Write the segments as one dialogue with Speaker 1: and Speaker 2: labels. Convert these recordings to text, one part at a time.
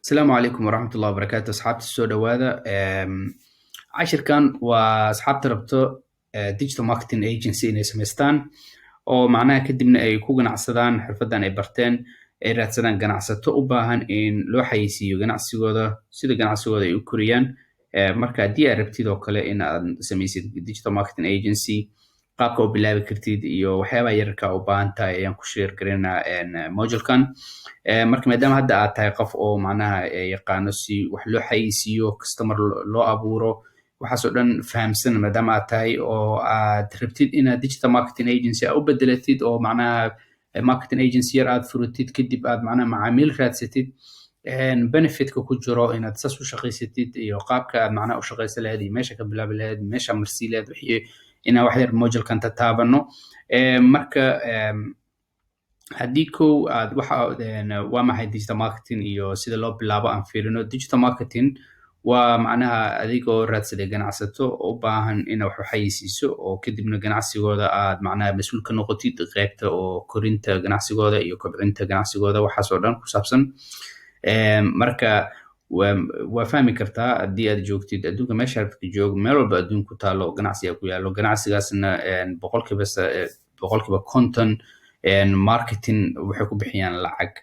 Speaker 1: السلام عليكم ورحمة الله وبركاته أصحابتي السو دhowaada cashirkan waa asxaabta rabto digital marketing agency inay samaystaan oo macnaha kadibna ay ku ganacsadaan xirfadan ay barteen ay raadsadaan ganacsato u baahan in loo xayeysiiyo ganacsigooda sida ganacsigooda ay u koriyaan marka haddii aad rabtid oo kale in aad samaysid digital marketing agency qaabka u bilaabi kartid iyo waxyaabaha yararka u baahan tahay ayaan ku share gareynaa modulkan marka maadaama hadda aad tahay qof oo macnaha yaqaano si wax loo xayeysiiyo customer loo abuuro waxaasoo dhan fahamsan maadaama aad tahay oo aad rabtid inaad digital marketing agency aad u bedelatid oo macnaha marketing agency yar aad furatid kadib aad macnaha macaamiil raadsatid benefitka ku jiro inaad saas u shaqaysatid iyo qaabka aad macnaha u shaqaysan lahayd iyo meesha ka bilaabi lahayd meesha marsii lahayd wixii inaan wax yar modulkan tataabano marka haddii kow aad waa maxay digital marketing iyo sida loo bilaabo aan fiirino digital marketing waa macnaha adigoo raadsaday ganacsato oo u baahan inaad wax xayeysiiso oo kadibna ganacsigooda aad macnaha mas'uul ka noqotid qaybta oo korinta ganacsigooda iyo kobcinta ganacsigooda waxaasoo dhan ku saabsan marka waa fahmi kartaa haddii aad joogtid adduunka meesha rabtid joog meel walba adduun ku taalo ganacsiga ku yaalo ganacsigaasna boqolkiiba konton marketing waxay ku bixiyaan lacag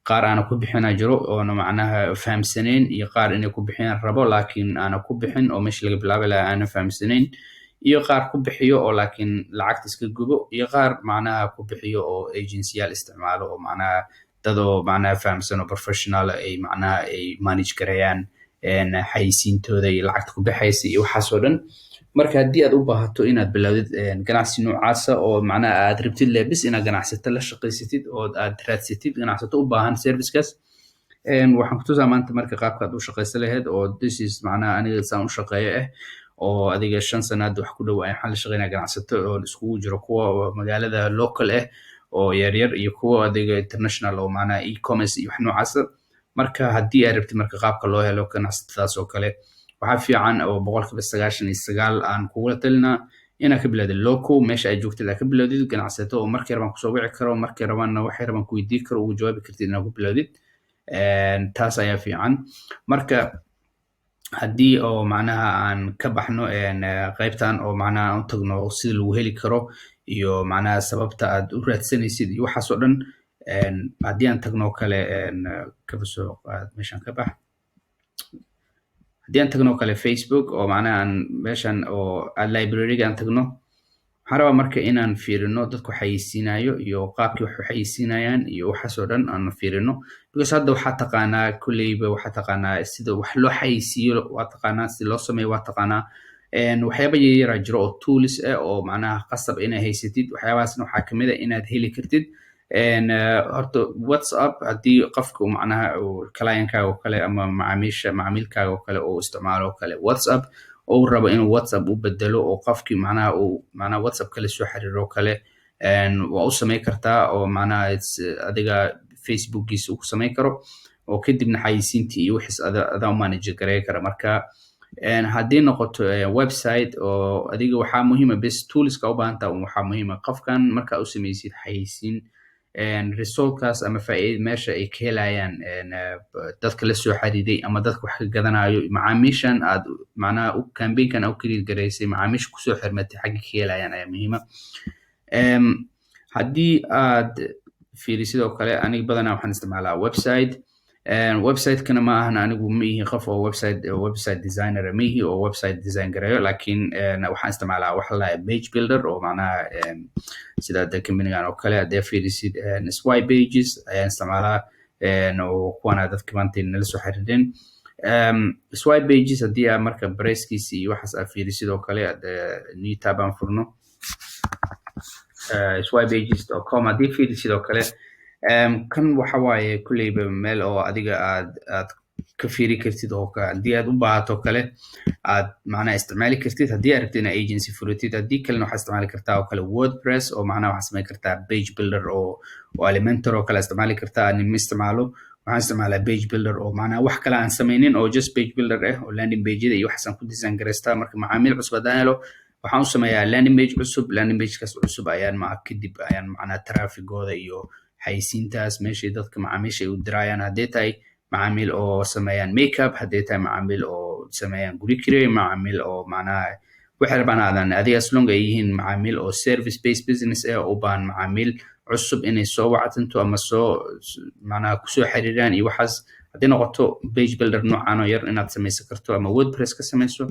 Speaker 1: qaar aana ku bixina jiro oona macnaha fahamsanayn iyo qaar inay ku bixiyaan rabo laakiin aana ku bixin oo meesha laga bilaabi lahaa aana fahamsanayn iyo qaar ku bixiyo oo laakiin lacagta iska gubo iyo qaar macnaha ku bixiyo oo agencyyaal isticmaalo oo macnaha dadoo macnaha fahamsan oo professional ay macnaha ay manage garayaan xayeysiintooda iyo lacagta ku bixaysa iyo waxaasoo dhan marka haddii aad u baahato inaad bilowdid ganacsi noocaasa oo macnaha aad rabtid lebis inaad ganacsato la shaqaysatid oo aad raadsatid ganacsato u baahan servicekaas waxaan ku tusaa maanta marka qaabka aad u shaqaysan lahayd oo this is macnaha aniga saan u shaqeeyo oo adiga 5 sanaad wax ku dhow ayaan la shaqeynaa ganacsato oo iskugu jiro kuwa magaalada local oo yaryar iyo kuwa adiga international oo macnaha e-commerce iyo wax noocaasa marka haddii aad rabtid marka qaabka loo helo ganacsatadaas oo kale waxaa fiican oo 99% aan kugula talinaa inaad ka bilowdid local meesha aad joogtid aad ka bilowdid ganacsato oo markii rabaan kusoo wici karo markii rabaanna waxay rabaan ku weydii karo ugu jawaabi kartid inaad ku bilowdid taas ayaa fiican marka haddii oo macnaha aan ka baxno qaybtan oo macnaha aan u tagno sida lagu heli karo iyo macnaha sababta aad u raadsanaysid iyo waxaasoo dhan haddii aan tagno kale kaba soo qaad meeshan ka bax haddii aan tagno kale Facebook oo macnaha aan meeshan oo library-ga aan tagno waxaan rabaa marka inaan fiirino dadku xayeysiinayo iyo qaabkii wax u xayeysiinayaan iyo waxaasoo dhan aan fiirino because hadda waxaa taqaanaa kulleyba waxaa taqaanaa sida wax loo xayeysiiyo waa taqaanaa sida loo sameeyo waa taqaanaa waxyaaba yaryara jiro oo tools oo macnaha qasab inay haysatid waxyaabahaasna waxaa kamid inaad heli kartid horta WhatsApp haddii qofka macnaha client-kaaga oo kale ama macaamilkaaga oo kale oo isticmaalo oo kale WhatsApp oo rabo inuu WhatsApp u bedelo oo qofkii macnaha WhatsApp kale soo xiriiro kale waa u sameyn kartaa oo macnaha adiga Facebookiisa uu ku sameyn karo oo kadibna xayeysiintii iyo wixii adaa u manage gareey kara marka haddii noqoto website oo adiga waxaa muhiima bes toolska u baahan tahay waxaa muhiima qofkan marka u sameysid xayeysiin resultkaas ama faa'iido meesha ay ka helayaan dadka la soo xiriiray ama dadka wax ka gadanayo macaamiishan aad macnaha campaignkan u create gareysay macaamiisha ku soo xirmatay xagga ka helayaan ayaa muhiima haddii aad fiirisid oo kale aniga badanaa waxaan isticmaalaa website-kana ma ahan anigu ma ihi qof oo website designer ma ihi oo website design gareeyo laakiin waxaan isticmaalaa wax la page builder oo macnaha sida company-gan oo kale haddii fiirisid swipe pages ayaan isticmaalaa oo kuwana dadka maanta nala soo xiriireen swipe pages haddii aad marka pricekiisa iyo waxaas aad fiirisid oo kale new tab aan furno swipepages.com haddii fiirisid oo kale kan waxa waaye kulleyba meel oo adiga aad ka fiiri kartid oo haddii aad u baahato kale aad macnaha isticmaali kartid haddii aad rabtid inaad agency furatid haddii kalena waxaad isticmaali kartaa oo kale WordPress oo macnaha waxaad samayn kartaa page builder oo Elementor oo kale isticmaali kartaa anima isticmaalo waxaan isticmaalaa page builder oo macnaha wax kale aan samaynin oo just page builder oo landing page-yada iyo waxaas aan ku design gareystaa marka macaamiil cusub haddaan helo waxaan u sameeyaa landing page cusub landing page-kaas cusub ayaan kadib ayaan macnaha trafficooda iyo xayeysiintaas meeshay dadka macaamiisha ay u dirayaan haddii tahay macaamiil oo sameeyaan makeup, hadday tahay macaamiil oo sameeyaan guri kire, macaamiil oo macnaha waxay rabaan aadan adiga as long ay yihiin macaamiil oo service based business u baahan macaamiil cusub inay soo wactanto ama macnaha kusoo xiriiraan iyo waxaas haddii noqoto page builder noocan oo yar inaad samaysan karto ama wordpress ka samayso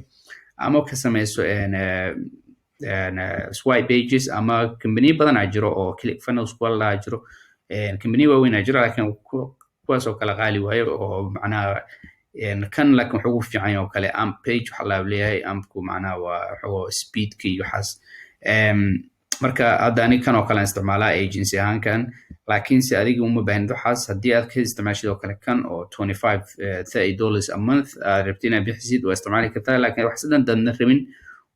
Speaker 1: ama ka samayso swipe pages ama company badan aa jiro oo ClickFunnels kuwa la jiro company waaweyn aa jiro laakiin kuwaas oo kala qaali waayo oo macnaha kan laakiin wuxuu ugu fiican yahay oo kale amp page waxa la leeyahay ampku macnaha waa speedka iyo waxaas marka hadda aniga kan oo kale isticmaalaa agency ahaan kan laakiin si adiga uma baahnid waxaas haddii aad ka isticmaashid oo kale kan oo $25-30 a month aad rabtid inaad bixisid waa isticmaali kartaa laakiin wax sidan dadna rabin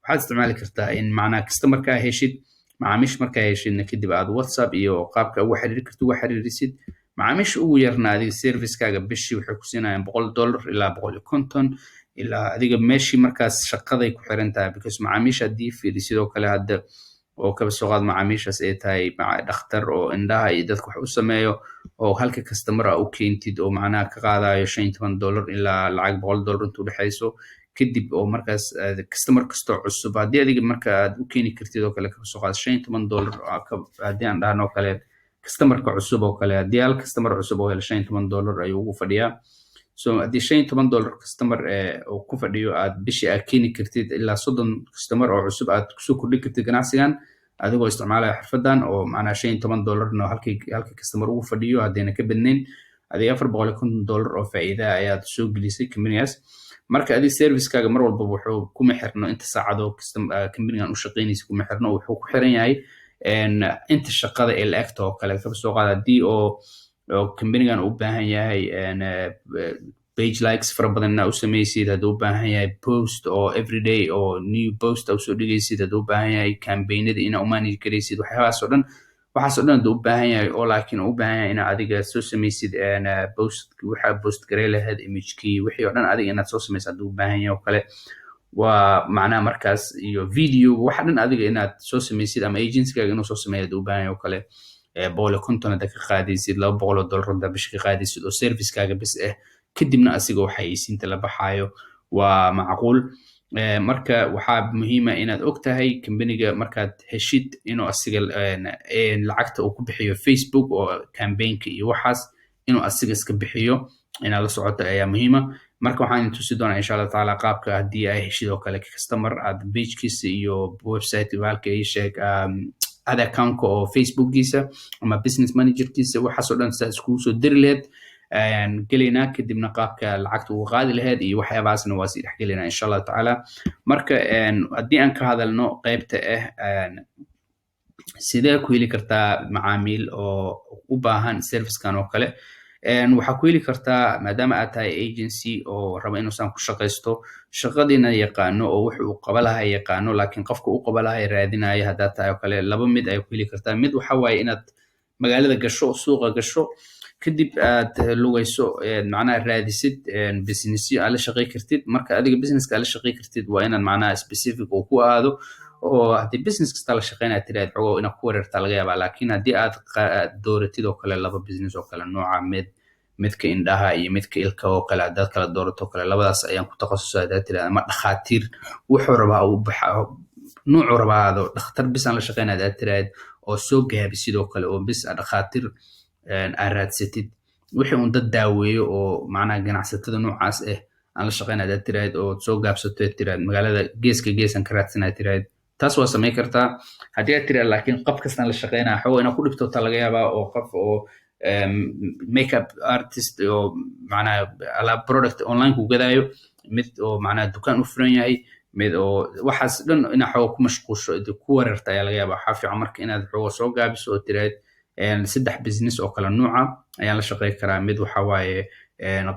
Speaker 1: waxaad isticmaali kartaa in macnaha customerka heshid macaamiish markaa heshidna kadib aad WhatsApp iyo qaabka ugu xiriiri kartid ugu xiriirisid macaamiisha ugu yarna adiga servicekaaga bishii waxay ku siinayaan $100 ilaa $150 ilaa adiga meeshii markaas shaqaday ku xiran tahay because macaamiisha haddii fiiri sidoo kale hadda oo kaba soo qaad macaamiishaas ay tahay dhakhtar oo indhaha iyo dadka wax u sameeyo oo halka customer u keentid oo macnaha ka qaadayo $15 ilaa lacag $100 intuu dhexayso kadib oo markaas customer kasto cusub haddii adiga marka aad u keeni kartid oo kale kaba soo qaad $15 haddii aan dhahno kale customerka cusub oo kale haddii hal customer cusub oo helo $15 ayuu ugu fadhiyaa so haddii $15 customer oo ku fadhiyo aad bishii aad keeni kartid ilaa 30 customer oo cusub aad kusoo kordhin kartid ganacsigan adigoo isticmaalaya xirfadan oo macnaha $15 no halkii customer ugu fadhiyo haddayna ka badnayn adiga $450 oo faa'iida ayaad soo gelisay companygaas marka adiga servicekaaga mar walba wuxuu kuma xirno inta saacado companygan u shaqeynaysa kuma xirno wuxuu ku xiran yahay inta shaqada ee la-egta oo kale kaba soo qaada haddii oo companygan u baahan yahay page likes fara badan u samaysid hadduu u baahan yahay post oo everyday oo new post usoo dhigaysid hadduu u baahan yahay campaignada inaa u manage garaysid waxaas oo dhan hadduu u baahan yahay oo laakiin u baahan yahay inaad adiga soo samaysid waxaa post garay lahayd imagekii wixii oo dhan adiga inaad soo samaysid hadduu u baahan yahay oo kale waa macnaha markaas iyo video waxa dhan adiga inaad soo samaysid ama agencygaaga inuu soo sameeyo hadduu u baahan yahay oo kale $150 hadda ka qaadaysid $200 hadda bish ka qaadaysid oo servicekaaga bis kadibna asiga waxa aysiinta la baxaayo waa macquul marka waxaa muhiima inaad ogtahay companyga markaad heshid inuu asiga lacagta uu ku bixiyo Facebook oo campaignka iyo waxaas inuu asiga iska bixiyo inaad la socoto ayaa muhiima marka waxaan tusi doonaa insha Allah taala qaabka haddii ay heshid oo kale customer aad pagekiisa iyo website halka ay sheeg ad account oo Facebookiisa ama business managerkiisa waxaas oo dhan saas iskugu soo diri lahayd gelina kadibna qaabka lacagta uu qaadi lahayd iyo waxyaabahaasna waa sii dhexgelina insha Allah taala marka haddii aan ka hadalno qaybta sidee ku heli kartaa macaamiil oo u baahan servicekan oo kale waxaa ku heli kartaa maadaama aad tahay agency oo raba inuusan ku shaqaysto shaqadiina yaqaano oo wuxuu qaba lahaa yaqaano laakiin qofka u qaba lahaa raadinayo haddaa tahay oo kale laba mid ay ku heli kartaa mid waxa waaye inaad magaalada gasho suuqa gasho kadib aad lugayso macnaha raadisid businessyo aad la shaqay kartid marka adiga businesska aad la shaqay kartid waa inaad macnaha specific oo ku aado oo haddii business kasta la shaqeynaya tiraad xogo inaad ku wareertaa laga yaabaa laakiin haddii aad dooratid oo kale laba business oo kale nooca midka indhaha iyo midka ilka oo kale haddaad kala doorato kale labadaas ayaan ku takhasusay haddaad tiraad ama dhakhaatiir wuxuu rabaa uu baxa nuucu rabaado dhakhtar bis aan la shaqeynaya haddaad tiraad oo soo gaabi sidoo kale oo bis dhakhaatiir aad raadsatid wixii un dad daaweeyo oo macnaha ganacsatada noocaas aan la shaqeynaya haddaad tiraad oo soo gaabsato tiraad magaalada geesan ka raadsanaya tiraad taas waa samayn kartaa haddii aad tiraad laakiin qof kastaan la shaqeynaya xogo inaad ku dhibto laga yaabaa oo qof oo makeup artist oo macnaha alaab product online ku gadaayo mid oo macnaha dukaan u furan yahay mid oo waxaas dhan inaad xogo ku mashquusho ku wareerta ayaa laga yaabaa waxaa fiican marka inaad xogo soo gaabiso oo tiraad 3 business oo kala nooca ayaan la shaqeyn karaa mid waxa waaye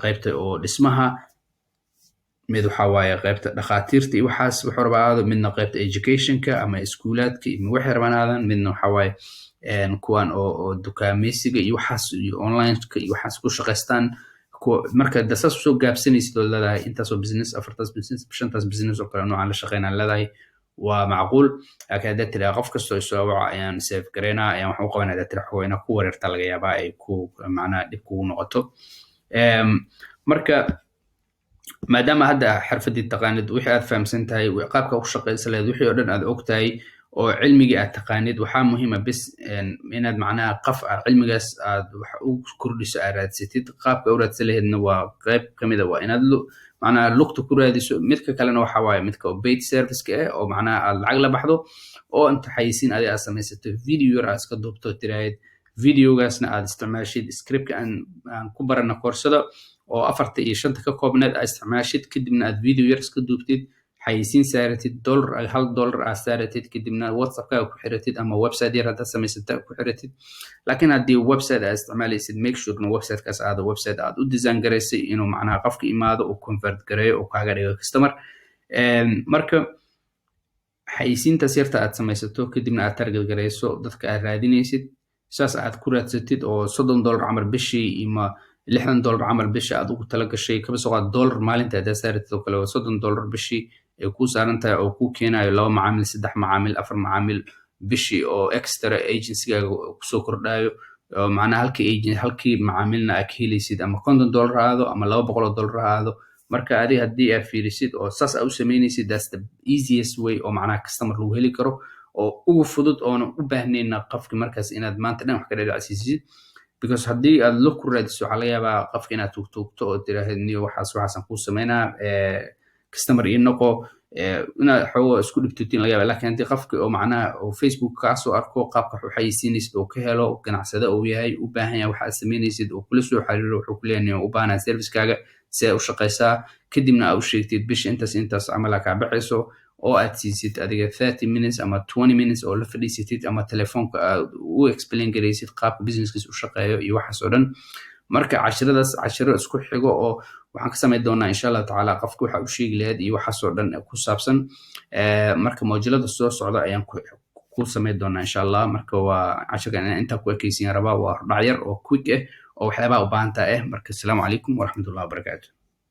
Speaker 1: qaybta oo dhismaha mid waxa waaye qaybta dhakhaatiirta iyo waxaas wuxuu rabaa midna qaybta educationka ama iskuulaadka iyo waxay rabaan midna waxa waaye kuwan oo dukaameysiga iyo waxaas iyo onlineka iyo waxaas ku shaqeystaan marka dasaas soo gaabsanaysid oo leedahay intaasoo business 4 business 5 business oo kala noocan la shaqeynaan leedahay waa macquul laakiin haddaad tiraad qof kastoo soo waca ayaan save gareynaa ayaan wax u qabanaa haddaad tiraad xogo inaad ku wareerta laga yaabaa ay ku macnaha dhib kugu noqoto marka maadaama hadda xirfadii taqaanid wixii aad fahamsan tahay qaabka u shaqaysan lahayd wixii oo dhan aad og tahay oo cilmigii aad taqaanid waxaa muhiima bis inaad macnaha qaf cilmigaas aad wax u kordhiso aad raadsatid qaabka u raadsan lahaydna waa qayb ka mid a waa inaad macnaha lugta ku raadiso midka kalena waxa waaye midka paid serviceka ah oo macnaha aad lacag la baxdo oo inta xayisiin adiga aad samaysato video yar aad iska duubto tiraahid videogaasna aad isticmaashid scriptka aan ku barana koorsada oo 4 iyo 5 ka koobneed aad isticmaashid kadibna aad video yar iska duubtid xayisiin saaratid $1 aad saaratid kadibna whatsappkaaga ku xiratid ama website yar haddaad samaysata ku xiratid laakiin haddii website aad isticmaalaysid make sure in websitekaas aad website aad u design garaysay inuu macnaha qofka imaado uu convert gareeyo oo kaaga dhigo customer marka xayisiintaas yarta aad samaysato kadibna aad target garayso dadka aad raadinaysid saas aad ku raadsatid oo $30 camal bishii ima $60 camal bishii aad ugu tala gashay kaba soo qaad dollar maalinta aad saaratid oo kale $30 bishii ay ku saaran tahay oo ku keenayo 2 macaamil 3 macaamil 4 macaamil bishii oo extra agency-gaaga kusoo kordhayo macnaha halkii macaamilna aad ka helaysid ama $50 aado ama $200 aado marka adiga haddii aad fiirisid oo saas aad u samaynaysid that's the easiest way oo macnaha customer lagu heli karo oo ugu fudud oona u baahnayna qofki markaas inaad maanta dhan wax ka dhadhacsiisid because haddii aad lug ku raadiso waxaa laga yaabaa qofka inaad tuugtuugto oo tiraahid niyo waxaasan kuu samaynaa customer ii noqo inaad xoogo isku dhibtutiin laga yaabaa laakiin haddii qofka oo macnaha oo Facebook kaa soo arko qaabka wax u xayisiinaysid oo ka helo ganacsada uu yahay u baahan yahay waxa aad samaynaysid oo kula soo xiriiro wuxuu ku leeyahay u baahnaa servicekaaga si ay u shaqaysaa kadibna aad u sheegtid bisha intaas camal kaa baxayso oo aad siisid adiga 30 minutes ama 20 minutes oo la fadhiisatid ama telefoonka aad u explain garaysid qaabka businesskiisa u shaqeeyo iyo waxaas oo dhan marka cashiro isku xigo oo waxaan ka samayn doonaa insha Allah tacaala qofka waxa uu sheegi lahayd iyo waxaas oo dhan ku saabsan marka moojilada soo socda ayaan ku samayn doonaa insha Allah marka waa cashirkan inta ku ekaysiin rabaa waa dhacyar oo quick ah oo waxyaabaha u baahan tahay marka assalaamu calaykum waraxmatullahi wabarakaatuh